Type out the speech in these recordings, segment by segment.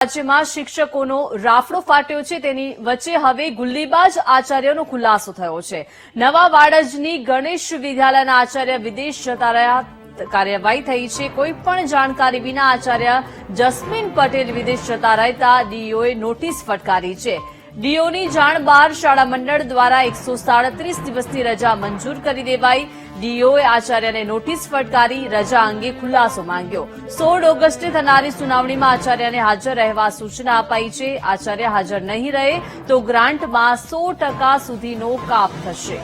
રાજ્યમાં શિક્ષકોનો રાફડો ફાટ્યો છે તેની વચ્ચે હવે ગુલ્લીબાજ આચાર્યનો ખુલાસો થયો છે। નવા વાડજની ગણેશ વિદ્યાલયના આચાર્ય વિદેશ જતા રહ્યા કાર્યવાહી થઈ છે। કોઈ પણ જાણકારી વિના આચાર્ય જસ્મીન પટેલ વિદેશ જતા રહેતા ડીઓએ નોટિસ ફટકારી છે। ડીઓની જાણ બહાર શાળા મંડળ દ્વારા 137 દિવસની રજા મંજૂર કરી દેવાઈ। ડીઓએ આચાર્યને નોટિસ ફટકારી રજા અંગે ખુલાસો માંગ્યો। 16 ઓગસ્ટે થનારી સુનાવણીમાં આચાર્યને હાજર રહેવા સૂચના અપાઈ છે। આચાર્ય હાજર નહીં રહે તો ગ્રાન્ટમાં 100% સુધીનો કાપ થશે।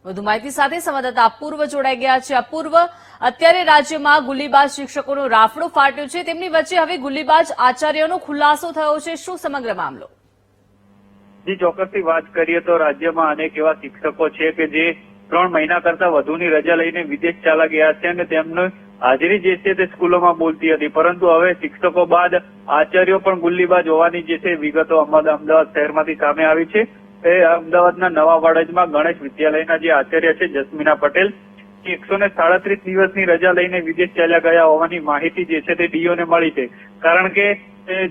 વધુ માહિતી સાથે સંવાદદાતા અપૂર્વ જોડાઈ ગયા છે। અપૂર્વ, અત્યારે રાજ્યમાં ગુલ્લીબાજ શિક્ષકોનો રાફડો ફાટ્યો છે, તેમની વચ્ચે હવે ગુલ્લીબાજ આચાર્યનો ખુલાસો થયો છે। શું સમગ્ર મામલો? જી, ચોક્કસથી વાત કરીએ તો રાજ્યમાં અનેક એવા શિક્ષકો છે કે જે 3 મહિના કરતા વધુની રજા લઈને વિદેશ ચાલા ગયા છે અને તેમની હાજરી જે છે તે સ્કૂલોમાં બોલતી હતી, પરંતુ હવે શિક્ષકો બાદ આચાર્યો પણ ગુલ્લીબાજ હોવાની જે છે વિગતો અમદાવાદ શહેરમાંથી સામે આવી છે। એ અમદાવાદના નવા વાડજમાં ગણેશ વિદ્યાલયના જે આચાર્ય છે જસ્મીના પટેલ, 137 દિવસની રજા લઈને વિદેશ ચાલ્યા ગયા હોવાની માહિતી જે છે તે ડીઓને મળી છે। કારણ કે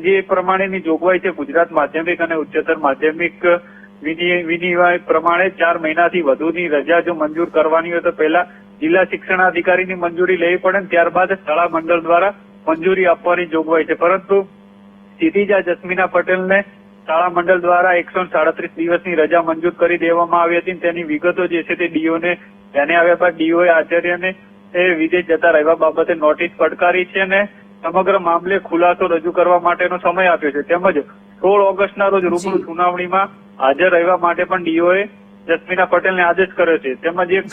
જે પ્રમાણેની જોગવાઈ છે ગુજરાત માધ્યમિક અને ઉચ્ચતર માધ્યમિક વિનિમય પ્રમાણે 4 મહિનાથી વધુની રજા જો મંજૂર કરવાની હોય તો પહેલા જિલ્લા શિક્ષણાધિકારીની મંજૂરી લેવી પડે, ત્યારબાદ શાળા મંડળ દ્વારા મંજૂરી આપવાની જોગવાઈ છે। પરંતુ સીધી જ આ જસ્મીના પટેલને શાળા મંડળ દ્વારા 137 દિવસની રજા મંજૂર કરી દેવામાં આવી હતી। તેની વિગતો જે છે તે ડીઓને ધ્યાને આવ્યા બાદ ડીઓએ આચાર્યને વિદેશ જતા રહેવા બાબતે નોટિસ ફટકારી છે અને સમગ્ર મામલે ખુલાસો રજૂ કરવા માટેનો સમય આપ્યો છે। તેમજ 16 ઓગસ્ટના રોજ રૂબરૂ સુનાવણીમાં હાજર રહેવા માટે પણ ડીઓએ જસ્મીના પટેલને આદેશ કર્યો છે। તેમજ એક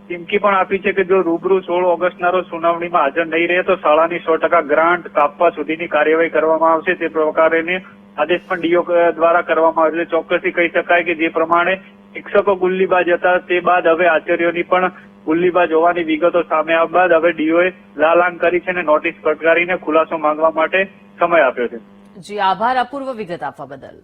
ચીમકી પણ આપી છે કે જો રૂબરૂ 16 ઓગસ્ટના રોજ સુનાવણીમાં હાજર નહીં રહે તો શાળાની 100% ગ્રાન્ટ કાપવા સુધીની કાર્યવાહી કરવામાં આવશે। તે પ્રકારેની આદેશ પણ ડીઓ દ્વારા કરવામાં આવ્યો છે। ચોક્કસથી કહી શકાય કે જે પ્રમાણે શિક્ષકો ગુલ્લીબાજ હતા તે બાદ હવે આચાર્યોની પણ ગુલ્લીબાજ હોવાની વિગતો સામે આવ્યા બાદ હવે ડીઓએ લાલાંગ કરી છે અને નોટિસ ફટકારીને ખુલાસો માંગવા માટે સમય આપ્યો છે। જી, આભાર અપૂર્વ વિગત આપવા બદલ।